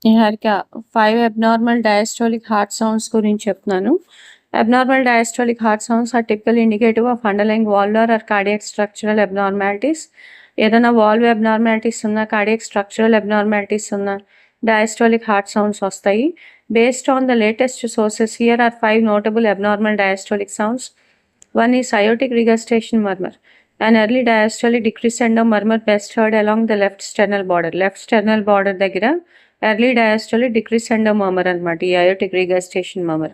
Niharika 5 abnormal diastolic heart sounds గురించి చెప్తున్నాను. Abnormal diastolic heart sounds are typical indicative of underlying valvular or cardiac structural abnormalities. ఏదైనా valve abnormalities ఉన్నా, cardiac structural abnormalities ఉన్నా diastolic heart sounds వస్తాయి. Based on the latest sources, here are 5 notable abnormal diastolic sounds. One is aortic regurgitation murmur. An early diastolic decrescendo murmur best heard along the left sternal border. Left sternal border దగ్గర early diastolic decrescendo murmur అనమాట ఈ aortic regurgitation murmur.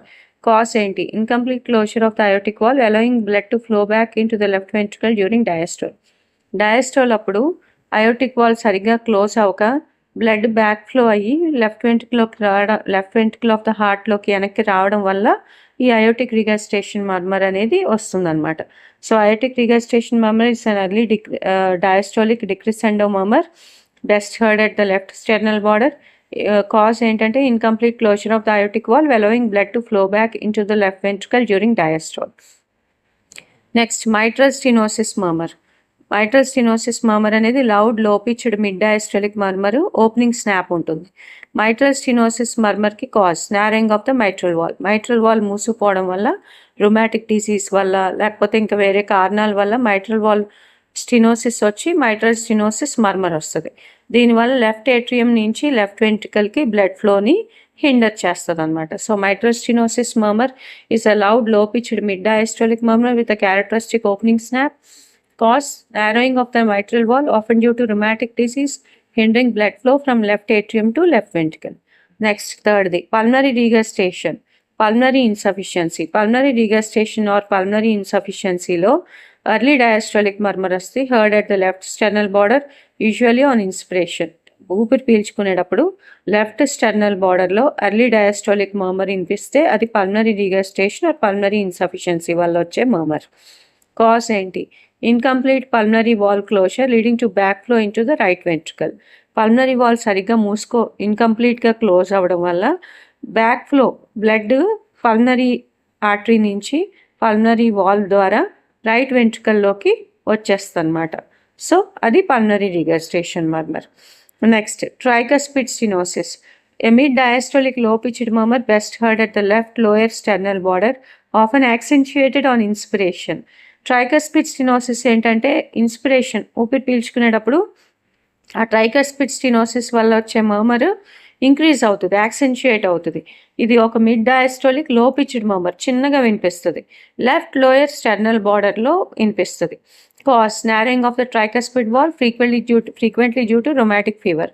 Cause ఏంటి? Incomplete closure of the aortic valve allowing blood to flow back into the left ventricle during diastole. Diastole అప్పుడు aortic valve సరిగ్గా close అవ్వక blood back flow అయ్యి left ventricle of the హార్ట్లోకి వెనక్కి రావడం వల్ల ఈ అయోటిక్ రిగస్టేషన్ మర్మర్ అనేది వస్తుందన్నమాట. So aortic regurgitation murmur is an early diastolic decrescendo murmur best heard at the left sternal border. Cause ఏంటంటే incomplete closure of the aortic valve allowing blood to flow back into the left ventricle during diastole. Next mitral stenosis murmur. Mitral stenosis murmur అనేది loud low pitched mid diastolic murmur, opening snap ఉంటుంది. Mitral stenosis మర్మర్కి cause narrowing of the mitral valve. Mitral valve మూసుకుపోవడం వల్ల, rheumatic disease వల్ల, లేకపోతే ఇంకా వేరే కారణాల వల్ల మైట్రల్ వాల్ స్టినోసిస్ వచ్చి మైట్రల్ స్టినోసిస్ మర్మర్ వస్తుంది. దీనివల్ల లెఫ్ట్ ఏట్రియం నుంచి లెఫ్ట్ వెంట్రికల్కి బ్లడ్ ఫ్లోని హిండర్ చేస్తుంది అనమాట. So mitral stenosis murmur is a loud low pitched mid diastolic murmur with a characteristic opening snap. Cause narrowing of the mitral wall, often due to rheumatic disease, hindering blood flow from left atrium to left ventricle. Next, third, the pulmonary regurgitation, pulmonary insufficiency. Pulmonary regurgitation or pulmonary insufficiency lo early diastolic murmur asti heard at the left sternal border, usually on inspiration. ఊపిరి పీల్చుకునేటప్పుడు left sternal బార్డర్లో early diastolic murmur వినిపిస్తే అది pulmonary regurgitation or pulmonary insufficiency వల్ల వచ్చే murmur. Cause ఏంటి? Incomplete pulmonary valve closure leading to back flow into the right ventricle. Pulmonary valve సరిగ్గా ఇన్కంప్లీట్గా క్లోజ్ అవ్వడం వల్ల back flow blood pulmonary artery నుంచి పల్మనరీ వాల్ ద్వారా రైట్ వెంట్రికల్లోకి వచ్చేస్తుంది అనమాట. సో అది pulmonary regurgitation murmur. Next, tricuspid stenosis. A mid-diastolic low-pitched murmur best heard at the left lower sternal border, often accentuated on inspiration. Tricuspid stenosis ఏంటంటే inspiration, ఊపిరి పీల్చుకునేటప్పుడు ఆ tricuspid stenosis వల్ల వచ్చే మర్మర్ ఇంక్రీజ్ అవుతుంది, యాక్సెంచుయేట్ అవుతుంది. ఇది ఒక మిడ్ డయాస్టోలిక్ లో పిచ్డ్ మర్మర్, చిన్నగా వినిపిస్తుంది, లెఫ్ట్ లోయర్ స్టెర్నల్ బార్డర్లో వినిపిస్తుంది. Cause narrowing of the tricuspid wall frequently due to rheumatic fever.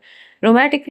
Rheumatic